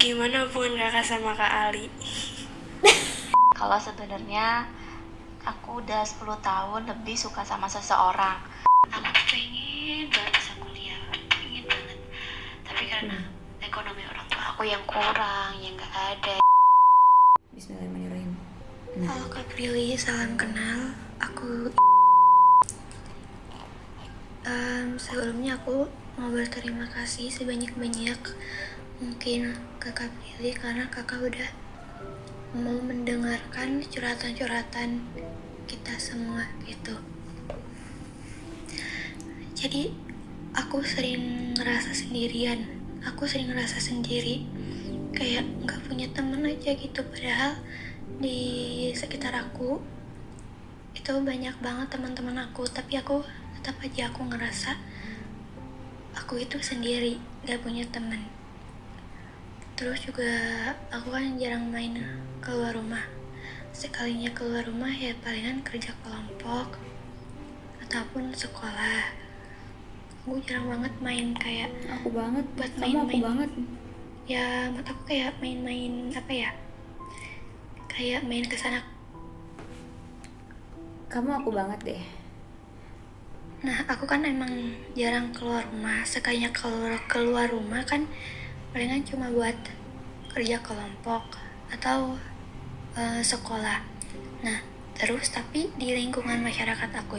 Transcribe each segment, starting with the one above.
Gimana hubungan kakak sama Kak Ali? Kalau sebenarnya aku udah 10 tahun lebih suka sama seseorang. Aku pengen banget bisa kuliah, pengen banget. Tapi karena ekonomi orang tua aku yang kurang, yang gak ada. Bismillahirrahmanirrahim. Halo Kak Prilly, salam kenal. Aku sebelumnya aku mau berterima kasih sebanyak-banyak mungkin ke Kak Prilly karena kakak udah mau mendengarkan curhatan-curhatan kita semua gitu. Jadi aku sering ngerasa sendirian, aku sering ngerasa sendiri, kayak nggak punya temen aja gitu. Padahal di sekitar aku itu banyak banget teman-teman aku, tapi aku tetap aja aku ngerasa aku itu sendiri, nggak punya teman. Terus juga aku kan jarang main keluar rumah. Sekalinya keluar rumah ya palingan kerja kelompok ataupun sekolah. Aku jarang banget main kayak Aku banget, buat kamu main-main. aku banget. Ya menurut aku kayak main-main apa ya, kayak main kesana. Kamu aku banget deh. Nah aku kan emang jarang keluar rumah. Sekalinya keluar rumah kan palingan cuma buat kerja kelompok atau sekolah. Nah terus tapi di lingkungan masyarakat aku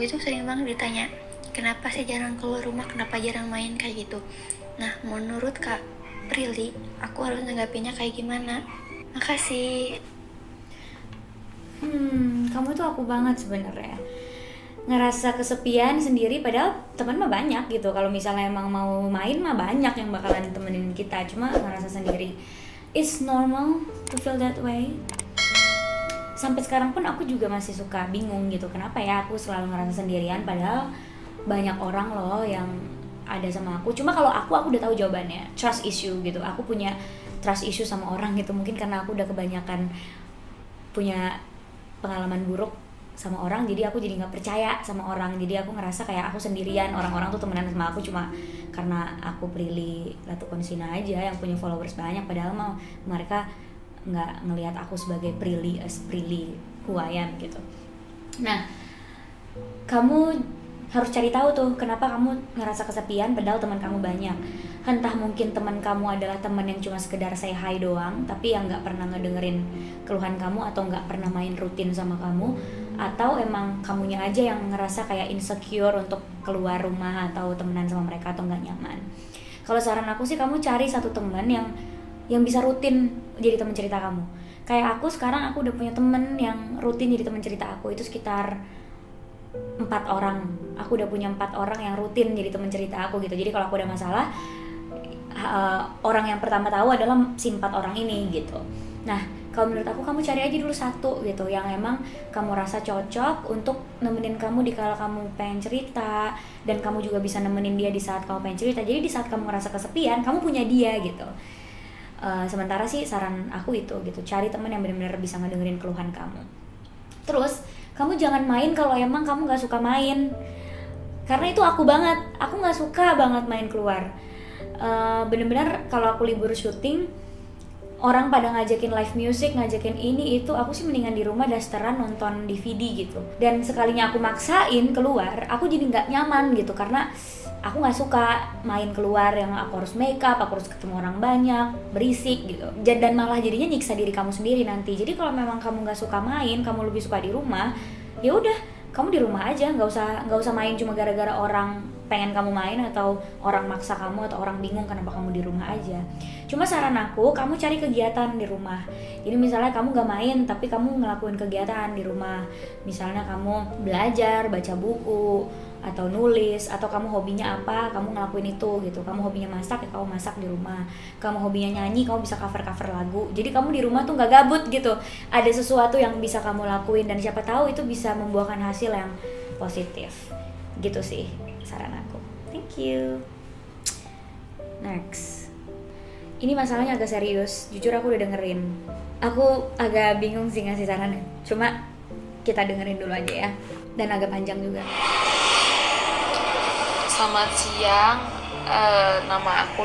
itu sering banget ditanya, kenapa sih jarang keluar rumah, kenapa jarang main kayak gitu. Nah menurut Kak Prilly, aku harus nanggapinnya kayak gimana? Makasih. Kamu tuh aku banget sebenarnya. Ngerasa kesepian sendiri padahal teman mah banyak gitu. Kalau misalnya emang mau main mah banyak yang bakalan temenin kita. Cuma ngerasa sendiri. It's normal to feel that way. Sampai sekarang pun aku juga masih suka bingung gitu. Kenapa ya aku selalu ngerasa sendirian padahal banyak orang loh yang ada sama aku. Cuma kalau aku udah tahu jawabannya. Trust issue gitu. Aku punya trust issue sama orang gitu. Mungkin karena aku udah kebanyakan punya pengalaman buruk sama orang, jadi aku jadi nggak percaya sama orang. Jadi aku ngerasa kayak aku sendirian, orang-orang tuh temenan sama aku cuma karena aku Prilly Latukonsina aja yang punya followers banyak, padahal mau mereka nggak ngelihat aku sebagai Prilly as Prilly who I am gitu. Nah, kamu harus cari tahu tuh kenapa kamu ngerasa kesepian padahal teman kamu banyak. Entah mungkin teman kamu adalah teman yang cuma sekedar say hi doang, tapi yang nggak pernah ngedengerin keluhan kamu atau nggak pernah main rutin sama kamu, atau emang kamunya aja yang ngerasa kayak insecure untuk keluar rumah atau temenan sama mereka atau nggak nyaman. Kalau saran aku sih kamu cari satu teman yang bisa rutin jadi teman cerita kamu. Kayak aku sekarang aku udah punya temen yang rutin jadi teman cerita aku, itu sekitar 4 orang. Aku udah punya 4 orang yang rutin jadi teman cerita aku gitu. Jadi kalau aku ada masalah, orang yang pertama tahu adalah si 4 orang ini gitu. Nah, kalau menurut aku kamu cari aja dulu satu gitu yang emang kamu rasa cocok untuk nemenin kamu di kala kamu pengen cerita, dan kamu juga bisa nemenin dia di saat kamu pengen cerita. Jadi di saat kamu ngerasa kesepian, kamu punya dia gitu. Sementara sih saran aku itu gitu, cari teman yang benar-benar bisa ngedengerin keluhan kamu. Terus kamu jangan main kalau emang kamu nggak suka main, karena itu aku banget. Aku nggak suka banget main keluar. Bener-bener kalau aku libur syuting, orang pada ngajakin live music, ngajakin ini itu, aku sih mendingan di rumah dasteran nonton DVD gitu. Dan sekalinya aku maksain keluar, aku jadi nggak nyaman gitu karena aku nggak suka main keluar yang aku harus make up, aku harus ketemu orang banyak, berisik gitu. Dan malah jadinya nyiksa diri kamu sendiri nanti. Jadi kalau memang kamu nggak suka main, kamu lebih suka di rumah, ya udah kamu di rumah aja, nggak usah main cuma gara-gara orang pengen kamu main atau orang maksa kamu atau orang bingung kenapa kamu di rumah aja. Cuma saran aku, kamu cari kegiatan di rumah. Jadi misalnya kamu gak main tapi kamu ngelakuin kegiatan di rumah. Misalnya kamu belajar, baca buku, atau nulis, atau kamu hobinya apa, kamu ngelakuin itu gitu. Kamu hobinya masak, ya kamu masak di rumah. Kamu hobinya nyanyi, kamu bisa cover-cover lagu. Jadi kamu di rumah tuh gak gabut gitu. Ada sesuatu yang bisa kamu lakuin dan siapa tahu itu bisa membuahkan hasil yang positif. Gitu sih saran aku. Thank you. Next. Ini masalahnya agak serius. Jujur aku udah dengerin. Aku agak bingung sih ngasih sarannya. Cuma kita dengerin dulu aja ya. Dan agak panjang juga. Selamat siang, nama aku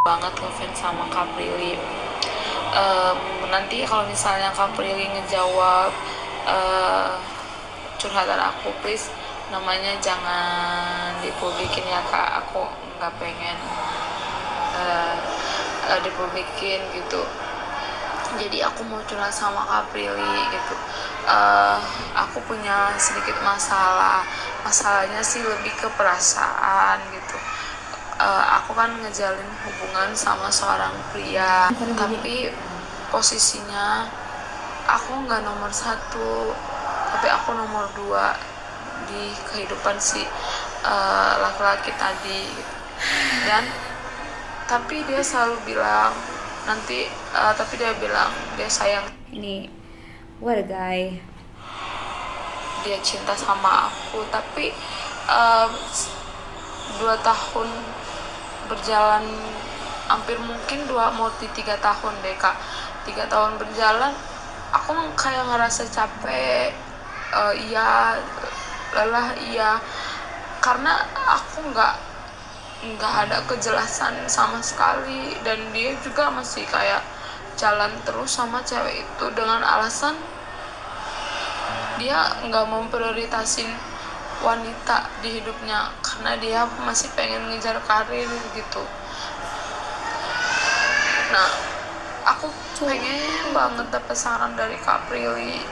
banget ngefans sama Kak Prilly. Nanti kalau misalnya Kak Prilly ngejawab curhatan aku, please namanya jangan dipublikin ya Kak, aku nggak pengen dipublikin gitu. Jadi aku mau curhat sama Kak Prilly gitu. Aku punya sedikit masalahnya sih lebih ke perasaan gitu. Aku kan ngejalin hubungan sama seorang pria, tapi posisinya aku nggak nomor 1, tapi aku nomor 2 di kehidupan si laki-laki tadi gitu. Dan tapi dia selalu bilang tapi dia bilang dia sayang, Ini what a guy. dia cinta sama aku, tapi 2 tahun berjalan, hampir mungkin 3 tahun deh Kak, 3 tahun berjalan aku kayak ngerasa capek, iya, lelah, iya, karena aku nggak ada kejelasan sama sekali, dan dia juga masih kayak jalan terus sama cewek itu dengan alasan dia nggak memprioritasin wanita di hidupnya karena dia masih pengen ngejar karir gitu. Nah, aku pengen banget dapet saran dari Kak Prilly.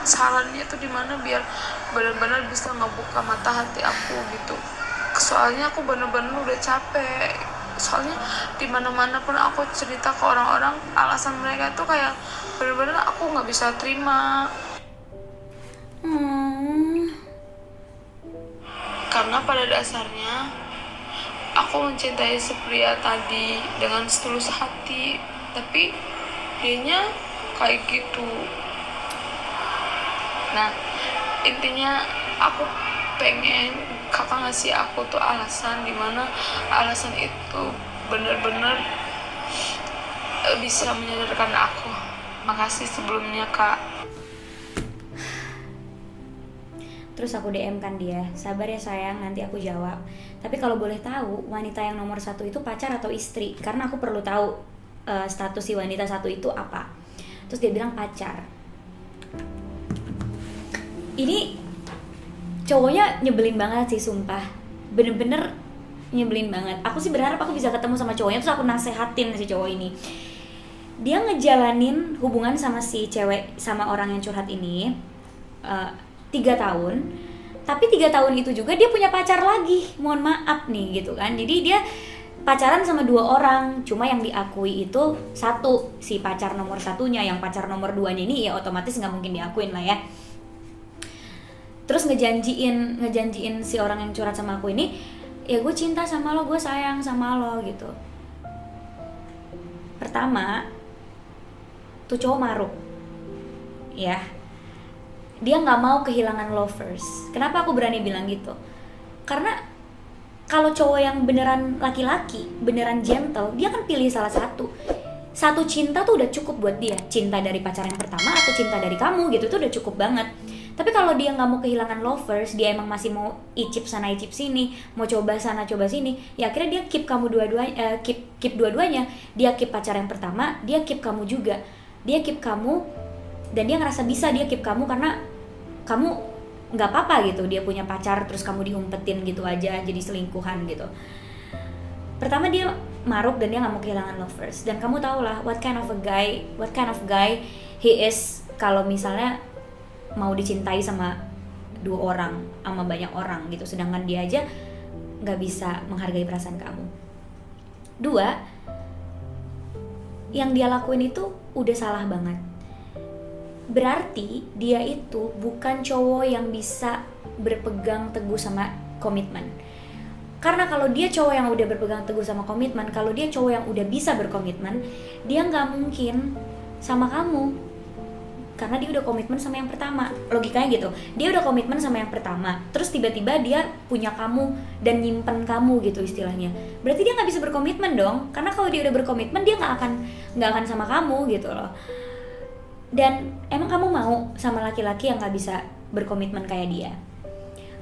Sarannya tuh dimana biar benar-benar bisa ngebuka mata hati aku gitu. Soalnya aku bener-bener udah capek. Soalnya dimana-mana pun aku cerita ke orang-orang, alasan mereka tuh kayak bener-bener aku nggak bisa terima. Karena pada dasarnya aku mencintai si pria tadi dengan setulus hati, tapi dianya kayak gitu. Nah, intinya aku pengen kakak ngasih aku tuh alasan, dimana alasan itu bener-bener bisa menyadarkan aku. Makasih sebelumnya Kak. Terus aku DM kan dia, sabar ya sayang, nanti aku jawab. Tapi kalau boleh tahu, wanita yang nomor 1 itu pacar atau istri? Karena aku perlu tahu status si wanita 1 itu apa. Terus dia bilang pacar. Ini cowoknya nyebelin banget sih, sumpah. Bener-bener nyebelin banget. Aku sih berharap aku bisa ketemu sama cowoknya, terus aku nasehatin si cowok ini. Dia ngejalanin hubungan sama si cewek, sama orang yang curhat ini 3 tahun, tapi 3 tahun itu juga dia punya pacar lagi, mohon maaf nih gitu kan. Jadi dia pacaran sama 2 orang, cuma yang diakui itu 1, si pacar nomor 1-nya, yang pacar nomor 2-nya ini ya otomatis nggak mungkin diakuin lah ya. Terus ngejanjiin si orang yang curhat sama aku ini, ya gue cinta sama lo, gue sayang sama lo gitu. Pertama, tuh cowok maruk, ya. Dia nggak mau kehilangan lovers. Kenapa aku berani bilang gitu? Karena kalau cowok yang beneran laki-laki, beneran gentle, dia kan pilih salah satu. Satu cinta tuh udah cukup buat dia. Cinta dari pacar yang pertama atau cinta dari kamu gitu, tuh udah cukup banget. Tapi kalau dia nggak mau kehilangan lovers, dia emang masih mau icip sana icip sini, mau coba sana coba sini, ya akhirnya dia keep kamu keep dua-duanya. Dia keep pacar yang pertama, dia keep kamu juga. Dia keep kamu, dan dia ngerasa bisa dia keep kamu karena kamu nggak apa-apa gitu, dia punya pacar terus kamu diumpetin gitu aja jadi selingkuhan gitu. Pertama dia maruk dan dia nggak mau kehilangan lovers, dan kamu tau lah what kind of guy he is kalau misalnya mau dicintai sama 2 orang, sama banyak orang gitu, sedangkan dia aja nggak bisa menghargai perasaan kamu. 2, yang dia lakuin itu udah salah banget. Berarti dia itu bukan cowok yang bisa berpegang teguh sama komitmen. Karena kalau dia cowok yang udah berpegang teguh sama komitmen, kalau dia cowok yang udah bisa berkomitmen, dia nggak mungkin sama kamu. Karena dia udah komitmen sama yang pertama. Logikanya gitu. Dia udah komitmen sama yang pertama, terus tiba-tiba dia punya kamu dan nyimpen kamu gitu istilahnya. Berarti dia nggak bisa berkomitmen dong. Karena kalau dia udah berkomitmen, dia nggak akan sama kamu gitu loh. Dan emang kamu mau sama laki-laki yang gak bisa berkomitmen kayak dia?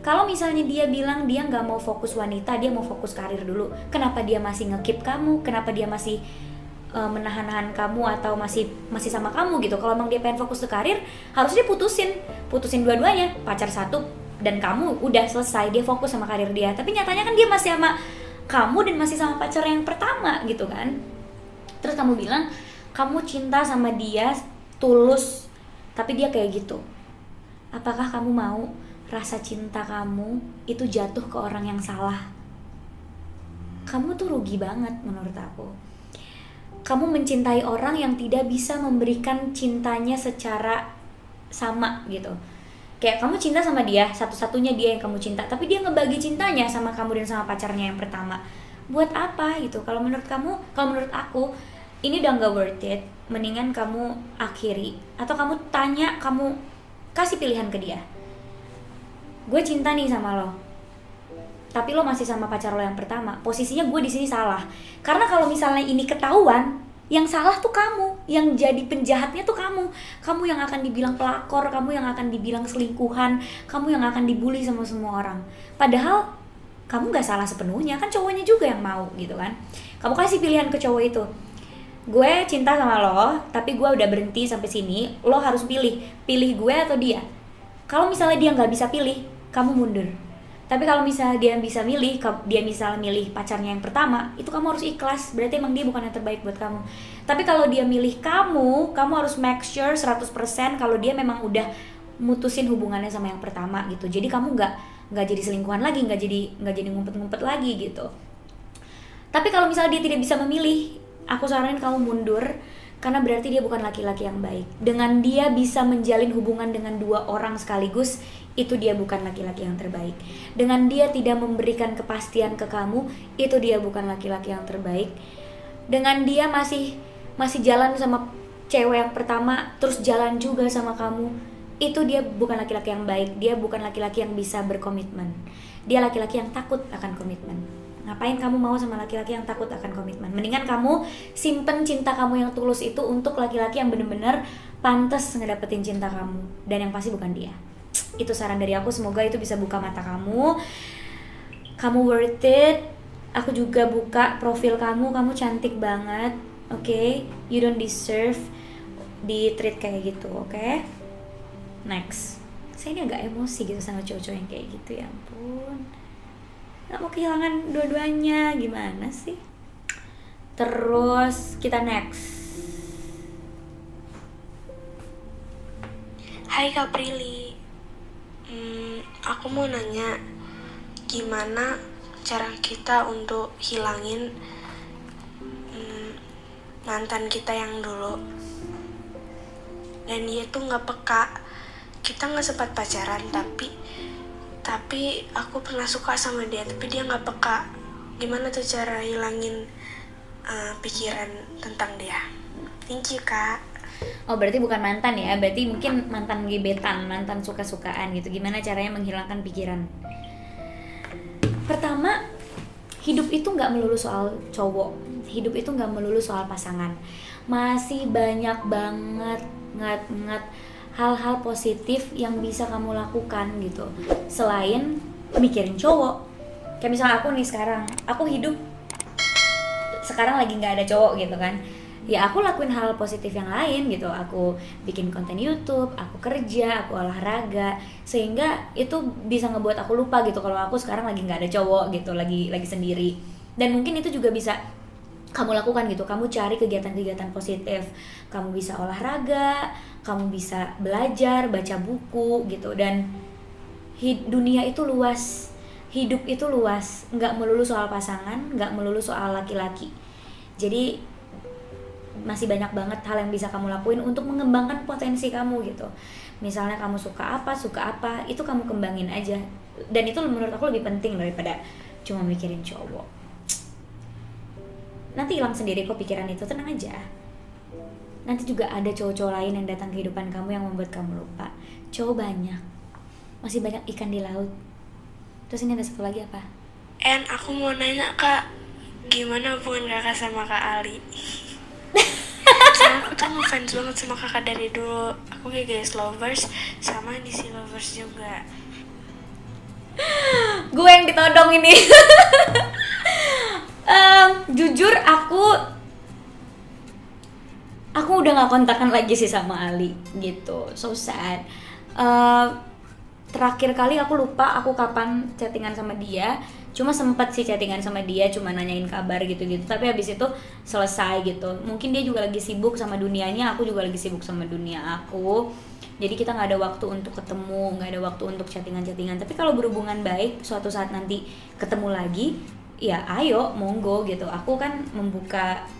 Kalau misalnya dia bilang dia nggak mau fokus wanita, dia mau fokus karir dulu, kenapa dia masih nge-keep kamu? Kenapa dia masih menahan-nahan kamu atau masih sama kamu gitu? Kalau emang dia pengen fokus ke karir, harusnya putusin dua-duanya, pacar satu dan kamu udah selesai, dia fokus sama karir dia. Tapi nyatanya kan dia masih sama kamu dan masih sama pacar yang pertama gitu kan. Terus kamu bilang kamu cinta sama dia tulus, tapi dia kayak gitu. Apakah kamu mau rasa cinta kamu itu jatuh ke orang yang salah? Kamu tuh rugi banget menurut aku. Kamu mencintai orang yang tidak bisa memberikan cintanya secara sama gitu. Kayak kamu cinta sama dia, satu-satunya dia yang kamu cinta, tapi dia ngebagi cintanya sama kamu dan sama pacarnya yang pertama. Buat apa gitu? Kalau menurut aku ini udah gak worth it. Mendingan kamu akhiri, atau kamu tanya, kamu kasih pilihan ke dia. Gue cinta nih sama lo, tapi lo masih sama pacar lo yang pertama. Posisinya gue di sini salah. Karena kalau misalnya ini ketahuan, yang salah tuh kamu, yang jadi penjahatnya tuh kamu. Kamu yang akan dibilang pelakor, kamu yang akan dibilang selingkuhan, kamu yang akan dibully sama semua orang. Padahal kamu gak salah sepenuhnya, kan cowoknya juga yang mau gitu kan. Kamu kasih pilihan ke cowok itu, gue cinta sama lo, tapi gue udah berhenti sampai sini. Lo harus pilih gue atau dia. Kalau misalnya dia gak bisa pilih, kamu mundur. Tapi kalau misalnya dia bisa milih, dia misalnya milih pacarnya yang pertama, itu kamu harus ikhlas. Berarti emang dia bukan yang terbaik buat kamu. Tapi kalau dia milih kamu harus make sure 100% kalau dia memang udah mutusin hubungannya sama yang pertama gitu. Jadi kamu nggak jadi selingkuhan lagi, nggak jadi ngumpet-ngumpet lagi gitu. Tapi kalau misalnya dia tidak bisa memilih, aku saranin kamu mundur. Karena berarti dia bukan laki-laki yang baik. Dengan dia bisa menjalin hubungan dengan 2 orang sekaligus, itu dia bukan laki-laki yang terbaik. Dengan dia tidak memberikan kepastian ke kamu, itu dia bukan laki-laki yang terbaik. Dengan dia masih jalan sama cewek yang pertama, terus jalan juga sama kamu, itu dia bukan laki-laki yang baik. Dia bukan laki-laki yang bisa berkomitmen. Dia laki-laki yang takut akan komitmen. Ngapain kamu mau sama laki-laki yang takut akan komitmen? Mendingan kamu simpen cinta kamu yang tulus itu untuk laki-laki yang benar-benar pantas ngedapetin cinta kamu, dan yang pasti bukan dia. Itu saran dari aku, semoga itu bisa buka mata kamu. Kamu worth it. Aku juga buka profil kamu cantik banget. Okay? You don't deserve di treat kayak gitu, okay? Next. Saya ini agak emosi gitu sama cowok-cowok yang kayak gitu, ya ampun. Gak mau kehilangan dua-duanya, gimana sih? Terus kita next. Hai Kak Prilly, aku mau nanya, gimana cara kita untuk hilangin mantan kita yang dulu? Dan dia tuh gak peka. Kita gak sempat pacaran, tapi aku pernah suka sama dia, tapi dia gak peka. Gimana tuh cara hilangin pikiran tentang dia? Thank you Kak. Oh, berarti bukan mantan ya, berarti mungkin mantan gebetan, mantan suka-sukaan gitu. Gimana caranya menghilangkan pikiran? Pertama, hidup itu gak melulu soal cowok. Hidup itu gak melulu soal pasangan. Masih banyak banget hal-hal positif yang bisa kamu lakukan gitu, selain mikirin cowok. Kayak misalnya aku nih sekarang, aku hidup sekarang lagi gak ada cowok gitu kan, ya aku lakuin hal positif yang lain gitu. Aku bikin konten YouTube, aku kerja, aku olahraga, sehingga itu bisa ngebuat aku lupa gitu kalau aku sekarang lagi gak ada cowok gitu, lagi sendiri. Dan mungkin itu juga bisa kamu lakukan gitu. Kamu cari kegiatan-kegiatan positif. Kamu bisa olahraga, kamu bisa belajar, baca buku gitu. Dan dunia itu luas, hidup itu luas, nggak melulu soal pasangan, nggak melulu soal laki-laki. Jadi masih banyak banget hal yang bisa kamu lakuin untuk mengembangkan potensi kamu gitu. Misalnya kamu suka apa, itu kamu kembangin aja. Dan itu menurut aku lebih penting daripada cuma mikirin cowok. Nanti hilang sendiri kok pikiran itu, tenang aja. Nanti juga ada cowok-cowok lain yang datang ke kehidupan kamu yang membuat kamu lupa. Cowok banyak, masih banyak ikan di laut. Terus ini ada satu lagi apa? Aku mau nanya Kak, gimana hubungan kakak sama Kak Ali? Soalnya aku tuh ngefans banget sama kakak dari dulu. Aku kayak guys lovers sama DC lovers juga. gue yang ditodong ini. Jujur aku udah gak kontakan lagi sih sama Ali gitu, so sad. Terakhir kali aku lupa aku kapan chattingan sama dia, cuma sempet sih chattingan sama dia, cuma nanyain kabar gitu-gitu, tapi habis itu selesai gitu. Mungkin dia juga lagi sibuk sama dunianya, aku juga lagi sibuk sama dunia aku, jadi kita nggak ada waktu untuk ketemu, nggak ada waktu untuk chattingan. Tapi kalau berhubungan baik, suatu saat nanti ketemu lagi, ya ayo monggo gitu. Aku kan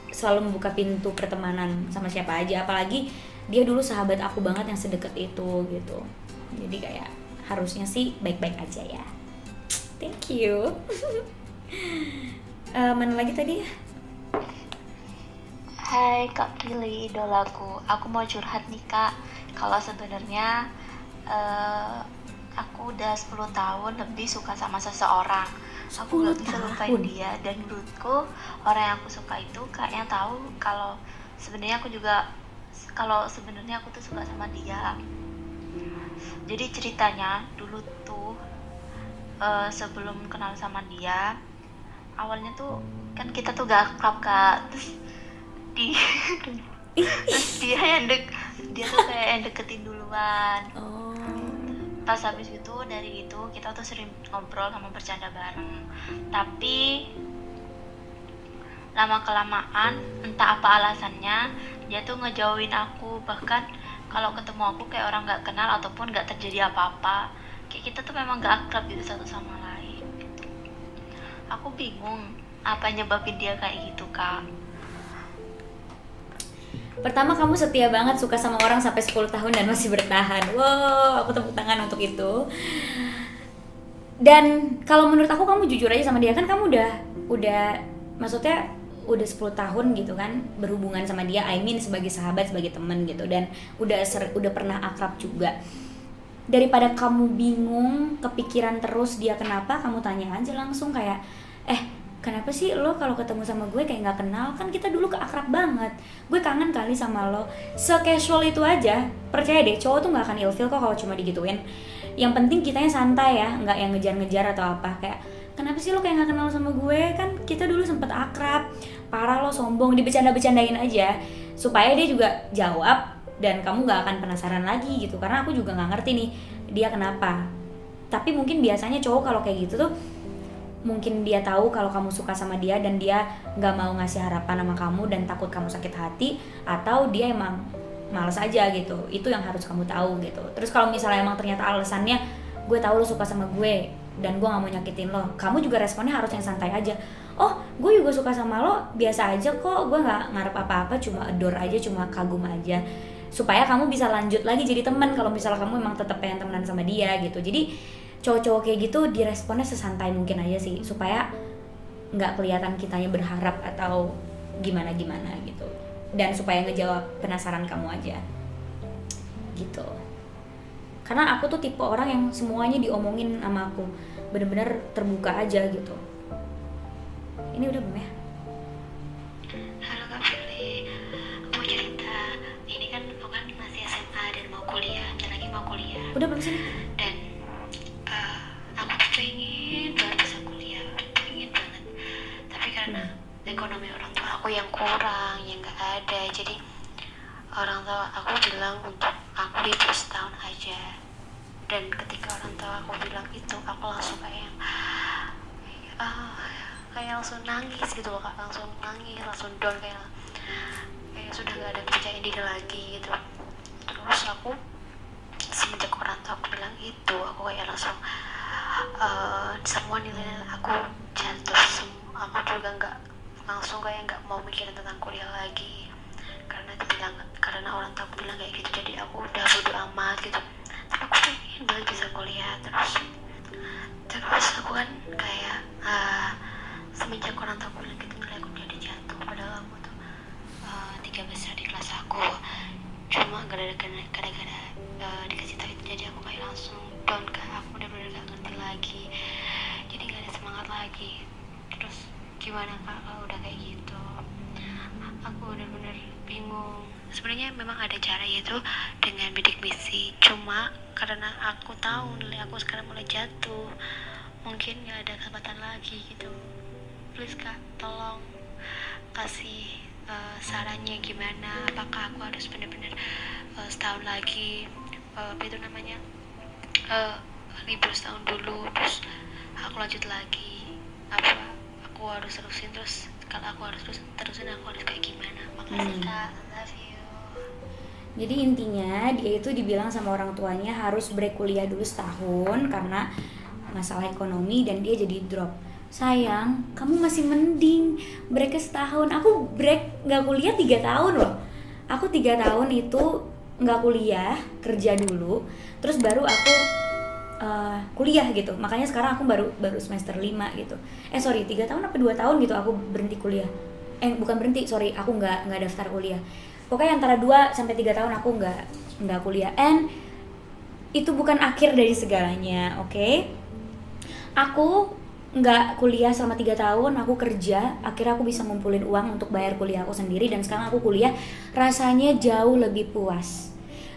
selalu membuka pintu pertemanan sama siapa aja, apalagi dia dulu sahabat aku banget yang sedekat itu gitu. Jadi kayak harusnya sih baik-baik aja ya. Thank you. Mana lagi tadi? Hai Kak Prilly, idolaku. Aku mau curhat nih Kak. Kalau sebenarnya aku udah 10 tahun lebih suka sama seseorang. Aku gak bisa lupain dia, dan menurutku orang yang aku suka itu kayaknya tahu kalau sebenarnya aku tuh suka sama dia. Jadi ceritanya dulu tuh sebelum kenal sama dia, awalnya tuh kan kita tuh gak akrab Kak. Terus dia tuh kayak yang deketin duluan. Pas habis itu, dari itu kita tuh sering ngobrol sama bercanda bareng. Tapi lama kelamaan entah apa alasannya dia tuh ngejauhin aku. Bahkan kalau ketemu aku kayak orang gak kenal ataupun gak terjadi apa-apa. Kayak kita tuh memang gak akrab gitu satu sama lain gitu. Aku bingung apa nyebabin dia kayak gitu Kak. Pertama, kamu setia banget suka sama orang sampai 10 tahun dan masih bertahan. Wow, aku tepuk tangan untuk itu. Dan kalau menurut aku, kamu jujur aja sama dia. Kan kamu udah maksudnya udah 10 tahun gitu kan berhubungan sama dia, I mean sebagai sahabat, sebagai teman gitu, dan udah pernah akrab juga. Daripada kamu bingung, kepikiran terus dia kenapa, kamu tanya aja langsung kayak, kenapa sih lo kalau ketemu sama gue kayak gak kenal? Kan kita dulu akrab banget. Gue kangen kali sama lo. Se-casual itu aja. Percaya deh, cowok tuh gak akan ilfeel kok kalau cuma digituin. Yang penting kitanya santai ya, gak yang ngejar-ngejar atau apa. Kayak, kenapa sih lo kayak gak kenal sama gue? Kan kita dulu sempet akrab. Parah lo sombong, dibecanda-becandain aja. Supaya dia juga jawab dan kamu gak akan penasaran lagi gitu. Karena aku juga gak ngerti nih dia kenapa. Tapi mungkin biasanya cowok kalau kayak gitu tuh, mungkin dia tahu kalau kamu suka sama dia dan dia nggak mau ngasih harapan sama kamu dan takut kamu sakit hati, atau dia emang malas aja gitu. Itu yang harus kamu tahu gitu. Terus kalau misalnya emang ternyata alasannya, gue tahu lo suka sama gue dan gue nggak mau nyakitin lo, kamu juga responnya harus yang santai aja. Oh, gue juga suka sama lo, biasa aja kok, gue nggak ngarep apa-apa, cuma adore aja, cuma kagum aja. Supaya kamu bisa lanjut lagi jadi teman kalau misalnya kamu emang tetap pengen temenan sama dia gitu. Jadi cowok-cowok kayak gitu diresponnya sesantai mungkin aja sih, supaya nggak kelihatan kitanya berharap atau gimana-gimana gitu, dan supaya ngejawab penasaran kamu aja gitu. Karena aku tuh tipe orang yang semuanya diomongin sama aku, bener-bener terbuka aja gitu. Ini udah belum ya? Halo Kak Fili, aku mau cerita. Ini kan aku kan masih SMA dan mau kuliah, dan lagi mau kuliah. Udah belum sih? Dan aku pengen banget bisa kuliah, pengen banget. Tapi karena ekonomi orang tua aku yang kurang, yang nggak ada, jadi orang tua aku bilang untuk aku libur setahun aja. Dan ketika orang tua aku bilang itu, aku langsung kayak langsung nangis gitu loh Kak, langsung nangis, langsung down, kayak sudah nggak ada percaya diri lagi gitu. Terus aku semenjak orang tua aku bilang itu, aku kayak langsung semua nilai aku jatuh. Aku juga nggak langsung kayak nggak mau mikirin tentang kuliah lagi, karena orang tua aku bilang kayak gitu. Jadi aku udah bodo amat gitu. Tapi aku pengen banget bisa kuliah. Terus aku kan kayak semenjak orang tua aku bilang gitu, nilai aku jadi jatuh. Padahal aku tuh 3 besar di kelas aku, cuma gara-gara dikasih tahu itu, jadi aku kayak langsung down Kak. Aku bener-bener gak ngerti lagi, jadi gak ada semangat lagi. Terus gimana Kak kalau udah kayak gitu? Aku bener-bener bingung. Sebenarnya memang ada cara, yaitu dengan bidik misi. Cuma karena aku tahu nilai aku sekarang mulai jatuh, mungkin gak ada kesempatan lagi gitu. Please Kak, tolong kasih sarannya gimana, apakah aku harus benar-benar setahun lagi libur setahun dulu terus aku lanjut lagi, apa aku harus terusin, terus kalau aku harus terusin aku harus kayak gimana. Makasih Kak, love you. Jadi intinya dia itu dibilang sama orang tuanya harus break kuliah dulu setahun karena masalah ekonomi dan dia jadi drop. Sayang, kamu masih mending break setahun. Aku break nggak kuliah 3 tahun loh. Aku 3 tahun itu nggak kuliah, kerja dulu, terus baru aku kuliah gitu. Makanya sekarang aku baru semester 5 gitu. 3 tahun apa 2 tahun gitu aku berhenti kuliah. Bukan berhenti, sorry, aku nggak daftar kuliah. Pokoknya antara 2 sampai 3 tahun aku nggak kuliah. And itu bukan akhir dari segalanya, oke? Aku nggak kuliah selama 3 tahun, aku kerja, akhirnya aku bisa ngumpulin uang untuk bayar kuliah aku sendiri, dan sekarang aku kuliah rasanya jauh lebih puas.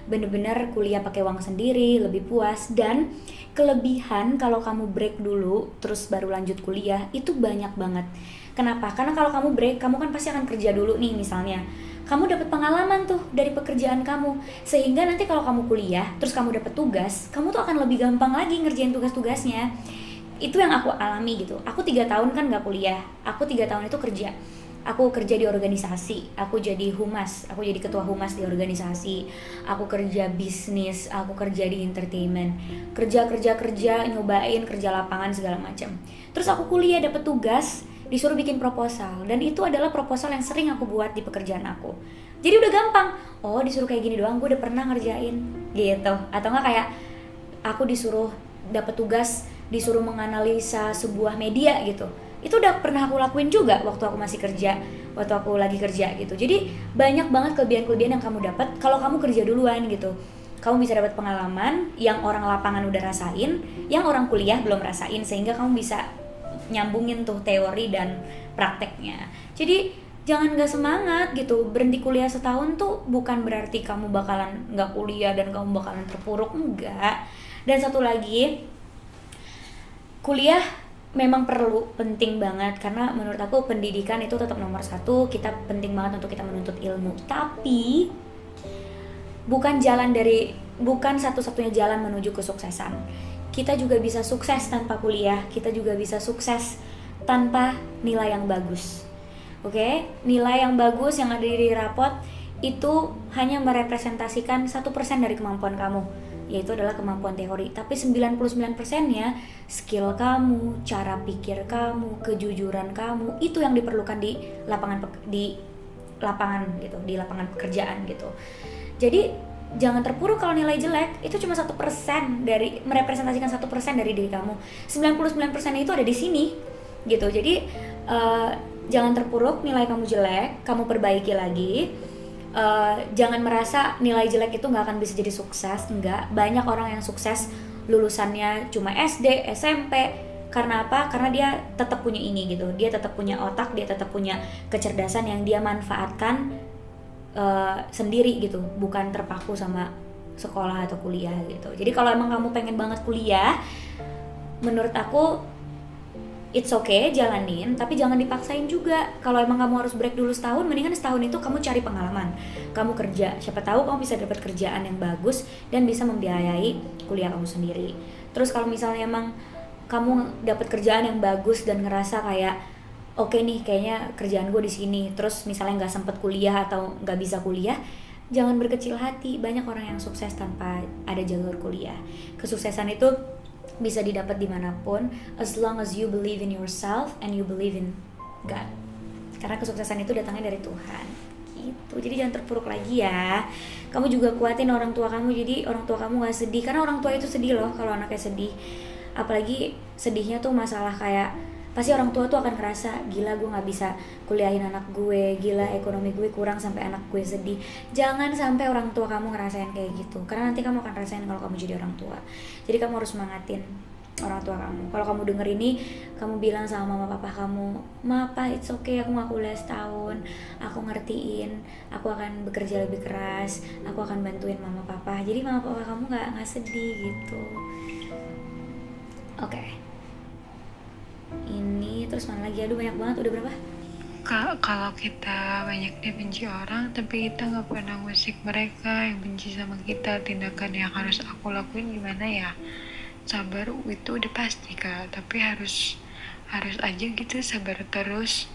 Bener-bener kuliah pakai uang sendiri, lebih puas. Dan kelebihan kalau kamu break dulu terus baru lanjut kuliah itu banyak banget. Kenapa? Karena kalau kamu break, kamu kan pasti akan kerja dulu nih misalnya. Kamu dapat pengalaman tuh dari pekerjaan kamu, sehingga nanti kalau kamu kuliah terus kamu dapat tugas, kamu tuh akan lebih gampang lagi ngerjain tugas-tugasnya. Itu yang aku alami gitu. Aku 3 tahun kan gak kuliah, aku 3 tahun itu kerja. Aku kerja di organisasi, aku jadi humas, aku jadi ketua humas di organisasi, aku kerja bisnis, aku kerja di entertainment, kerja, nyobain kerja lapangan segala macam. Terus aku kuliah dapat tugas, disuruh bikin proposal, dan itu adalah proposal yang sering aku buat di pekerjaan aku. Jadi udah gampang, oh disuruh kayak gini doang, gue udah pernah ngerjain gitu. Atau nggak kayak aku disuruh dapat tugas, disuruh menganalisa sebuah media gitu, itu udah pernah aku lakuin juga waktu aku masih kerja, waktu aku lagi kerja gitu. Jadi banyak banget kelebihan-kelebihan yang kamu dapat kalau kamu kerja duluan gitu. Kamu bisa dapat pengalaman yang orang lapangan udah rasain, yang orang kuliah belum rasain, sehingga kamu bisa nyambungin tuh teori dan prakteknya. Jadi jangan gak semangat gitu. Berhenti kuliah setahun tuh bukan berarti kamu bakalan gak kuliah dan kamu bakalan terpuruk, enggak. Dan satu lagi, kuliah memang perlu, penting banget, karena menurut aku pendidikan itu tetap nomor 1. Kita penting banget untuk kita menuntut ilmu, tapi bukan satu-satunya jalan menuju kesuksesan. Kita juga bisa sukses tanpa kuliah, kita juga bisa sukses tanpa nilai yang bagus. Oke? Nilai yang bagus yang ada di rapot itu hanya merepresentasikan 1% dari kemampuan kamu, yaitu adalah kemampuan teori. Tapi 99%-nya skill kamu, cara pikir kamu, kejujuran kamu, itu yang diperlukan di lapangan gitu, di lapangan pekerjaan gitu. Jadi jangan terpuruk kalau nilai jelek. Itu cuma 1% dari, merepresentasikan 1% dari diri kamu. 99% itu ada di sini gitu. Jadi jangan terpuruk nilai kamu jelek, kamu perbaiki lagi. Jangan merasa nilai jelek itu gak akan bisa jadi sukses. Enggak, banyak orang yang sukses lulusannya cuma SD, SMP. Karena apa? Karena dia tetap punya ini gitu. Dia tetap punya otak, dia tetap punya kecerdasan yang dia manfaatkan sendiri gitu, bukan terpaku sama sekolah atau kuliah gitu. Jadi kalau emang kamu pengen banget kuliah, menurut aku it's okay, jalanin, tapi jangan dipaksain juga. Kalau emang kamu harus break dulu setahun, mendingan setahun itu kamu cari pengalaman, kamu kerja, siapa tahu kamu bisa dapat kerjaan yang bagus dan bisa membiayai kuliah kamu sendiri. Terus kalau misalnya emang kamu dapat kerjaan yang bagus dan ngerasa kayak oke nih, kayaknya kerjaan gue di sini, terus misalnya nggak sempet kuliah atau nggak bisa kuliah, jangan berkecil hati. Banyak orang yang sukses tanpa ada jalur kuliah. Kesuksesan itu bisa didapat dimanapun, as long as you believe in yourself and you believe in God. Karena kesuksesan itu datangnya dari Tuhan. Gitu. Jadi jangan terpuruk lagi ya. Kamu juga kuatin orang tua kamu, jadi orang tua kamu nggak sedih. Karena orang tua itu sedih loh kalau anaknya sedih. Apalagi sedihnya tuh masalah kayak, pasti orang tua tuh akan ngerasa, gila gue gak bisa kuliahin anak gue, gila ekonomi gue kurang sampai anak gue sedih. Jangan sampai orang tua kamu ngerasain kayak gitu, karena nanti kamu akan rasain kalau kamu jadi orang tua. Jadi kamu harus semangatin orang tua kamu. Kalau kamu denger ini, kamu bilang sama mama papa kamu, "Ma, pa, it's okay, aku gak kuliah setahun, aku ngertiin, aku akan bekerja lebih keras, aku akan bantuin mama papa." Jadi mama papa kamu gak sedih gitu. Oke. ini, terus mana lagi, aduh banyak banget, udah berapa? Kalau kita banyak dibenci orang tapi kita nggak pernah ngusik mereka yang benci sama kita, tindakan yang harus aku lakuin gimana ya? Sabar itu udah pasti Kak, tapi harus aja gitu, sabar terus.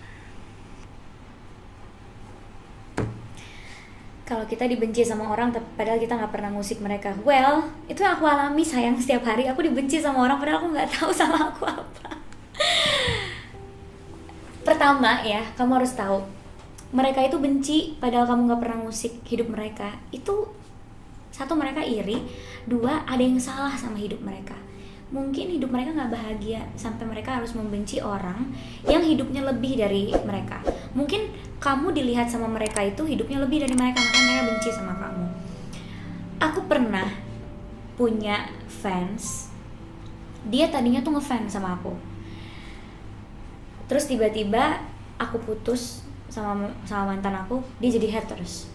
Kalau kita dibenci sama orang padahal kita nggak pernah ngusik mereka, well, itu yang aku alami sayang. Setiap hari aku dibenci sama orang padahal aku nggak tahu salah aku apa. Pertama ya, kamu harus tahu mereka itu benci padahal kamu nggak pernah ngusik hidup mereka. Itu satu, mereka iri. Dua, ada yang salah sama hidup mereka. Mungkin hidup mereka nggak bahagia sampai mereka harus membenci orang yang hidupnya lebih dari mereka. Mungkin kamu dilihat sama mereka itu hidupnya lebih dari mereka, makanya mereka benci sama kamu. Aku pernah punya fans, dia tadinya tuh ngefans sama aku, terus tiba-tiba aku putus sama mantan aku, dia jadi haters.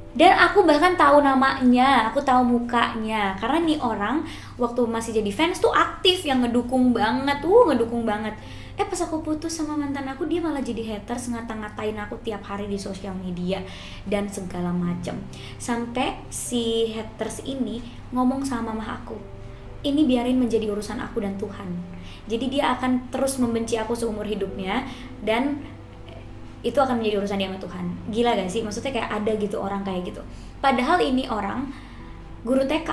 Dan aku bahkan tahu namanya, aku tahu mukanya, karena nih orang waktu masih jadi fans tuh aktif, yang ngedukung banget. Pas aku putus sama mantan aku, dia malah jadi haters, ngata-ngatain aku tiap hari di sosial media dan segala macam. Sampai si haters ini ngomong sama mama aku, ini biarin menjadi urusan aku dan Tuhan. Jadi dia akan terus membenci aku seumur hidupnya, dan itu akan menjadi urusan dia sama Tuhan. Gila gak sih? Maksudnya kayak ada gitu orang kayak gitu. Padahal ini orang guru TK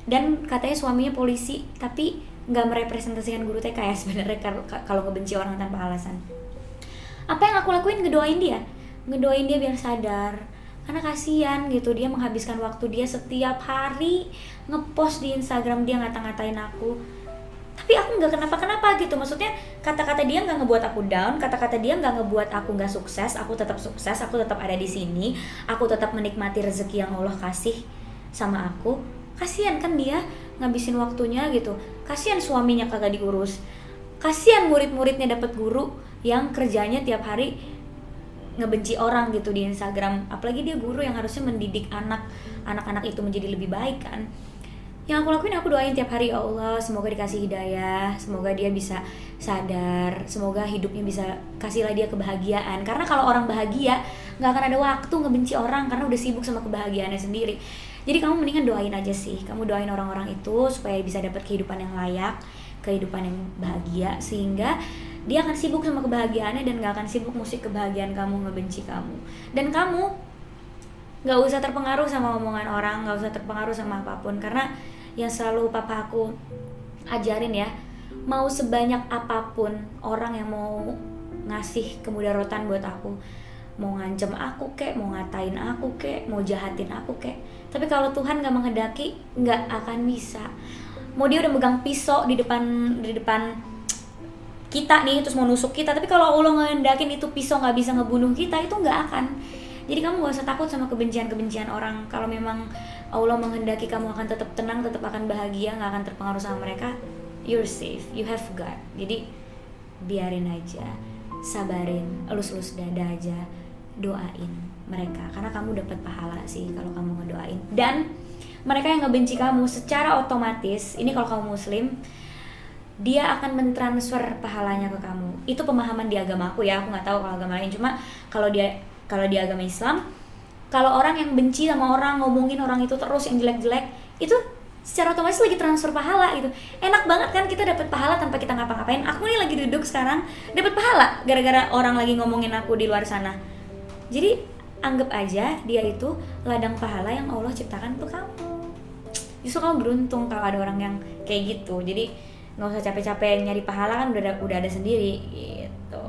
dan katanya suaminya polisi, tapi nggak merepresentasikan guru TK ya sebenarnya kalau ngebenci orang tanpa alasan. Apa yang aku lakuin? Ngedoain dia biar sadar, karena kasihan gitu, dia menghabiskan waktu dia setiap hari ngepost di Instagram dia ngata-ngatain aku. Tapi aku nggak kenapa-kenapa gitu, maksudnya kata-kata dia nggak ngebuat aku down, kata-kata dia nggak ngebuat aku nggak sukses. Aku tetap sukses, aku tetap ada di sini, aku tetap menikmati rezeki yang Allah kasih sama aku. Kasihan kan dia ngabisin waktunya gitu, kasihan suaminya kagak diurus, kasihan murid-muridnya dapat guru yang kerjanya tiap hari ngebenci orang gitu di Instagram. Apalagi dia guru yang harusnya mendidik anak-anak itu menjadi lebih baik kan. Yang aku lakuin, aku doain tiap hari, ya Allah semoga dikasih hidayah, semoga dia bisa sadar, semoga hidupnya bisa, kasihlah dia kebahagiaan. Karena kalau orang bahagia gak akan ada waktu ngebenci orang, karena udah sibuk sama kebahagiaannya sendiri. Jadi kamu mendingan doain aja sih, kamu doain orang-orang itu supaya bisa dapat kehidupan yang layak, kehidupan yang bahagia, sehingga dia akan sibuk sama kebahagiaannya dan gak akan sibuk musik kebahagiaan kamu, ngebenci kamu. Dan kamu gak usah terpengaruh sama omongan orang, gak usah terpengaruh sama apapun. Karena yang selalu papa aku ajarin ya, mau sebanyak apapun orang yang mau ngasih kemudaratan buat aku, mau ngancem aku kek, mau ngatain aku kek, mau jahatin aku kek, tapi kalau Tuhan gak menghendaki, gak akan bisa. Mau dia udah megang pisau di depan kita nih, terus mau nusuk kita, tapi kalau Allah ngehendakin itu pisau gak bisa ngebunuh kita, itu gak akan. Jadi kamu gak usah takut sama kebencian-kebencian orang. Kalau memang Allah menghendaki kamu akan tetap tenang, tetap akan bahagia, gak akan terpengaruh sama mereka, you're safe, you have God. Jadi biarin aja, sabarin, elus-elus dada aja, doain mereka, karena kamu dapat pahala sih kalau kamu ngedoain. Dan mereka yang ngebenci kamu secara otomatis, ini kalau kamu muslim, dia akan mentransfer pahalanya ke kamu. Itu pemahaman di agama aku ya, aku nggak tahu kalau agama lain. Cuma kalau di agama Islam, kalau orang yang benci sama orang, ngomongin orang itu terus yang jelek-jelek, itu secara otomatis lagi transfer pahala gitu. Enak banget kan kita dapat pahala tanpa kita ngapa-ngapain. Aku nih lagi duduk sekarang dapat pahala gara-gara orang lagi ngomongin aku di luar sana. Jadi anggap aja dia itu ladang pahala yang Allah ciptakan untuk kamu. Justru kamu beruntung kalau ada orang yang kayak gitu. Jadi nggak usah capek-capek nyari pahala, kan udah ada sendiri gitu.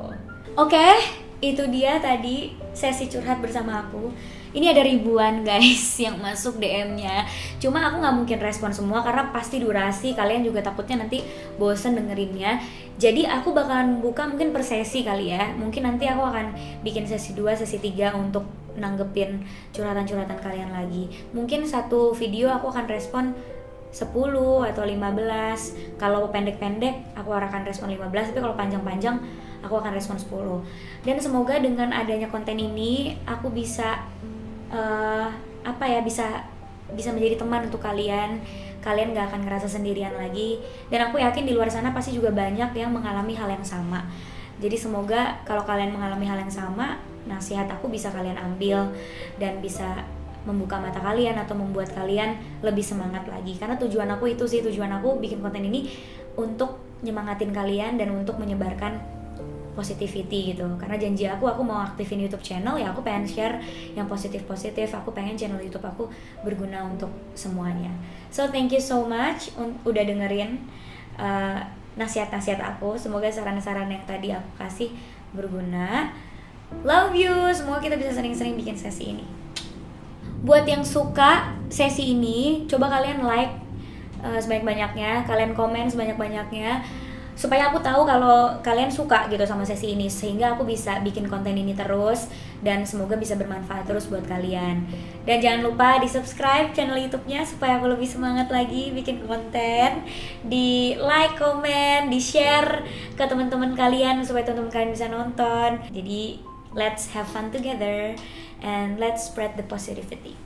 Oke, itu dia tadi sesi curhat bersama aku. Ini ada ribuan guys yang masuk DM-nya. Cuma aku gak mungkin respon semua karena pasti durasi. Kalian juga takutnya nanti bosen dengerinnya. Jadi aku bakalan buka mungkin per sesi kali ya. Mungkin nanti aku akan bikin sesi 2, sesi 3 untuk nanggepin curhatan-curhatan kalian lagi. Mungkin satu video aku akan respon 10 atau 15. Kalau pendek-pendek aku akan respon 15. Tapi kalau panjang-panjang aku akan respon 10. Dan semoga dengan adanya konten ini aku bisa bisa bisa menjadi teman untuk kalian gak akan ngerasa sendirian lagi. Dan aku yakin di luar sana pasti juga banyak yang mengalami hal yang sama. Jadi semoga kalau kalian mengalami hal yang sama, nasihat aku bisa kalian ambil dan bisa membuka mata kalian atau membuat kalian lebih semangat lagi. Karena tujuan aku itu sih, tujuan aku bikin konten ini untuk nyemangatin kalian dan untuk menyebarkan positivity gitu. Karena janji aku mau aktifin YouTube channel, ya aku pengen share yang positif-positif. Aku pengen channel YouTube aku berguna untuk semuanya. So thank you so much udah dengerin nasihat-nasihat aku. Semoga saran-saran yang tadi aku kasih berguna. Love you. Semoga kita bisa sering-sering bikin sesi ini. Buat yang suka sesi ini, coba kalian like sebanyak-banyaknya, kalian komen sebanyak-banyaknya, supaya aku tahu kalau kalian suka gitu sama sesi ini, sehingga aku bisa bikin konten ini terus dan semoga bisa bermanfaat terus buat kalian. Dan jangan lupa di subscribe channel YouTube-nya supaya aku lebih semangat lagi bikin konten, di like, komen, di share ke teman-teman kalian supaya teman-teman kalian bisa nonton. Jadi let's have fun together and let's spread the positivity.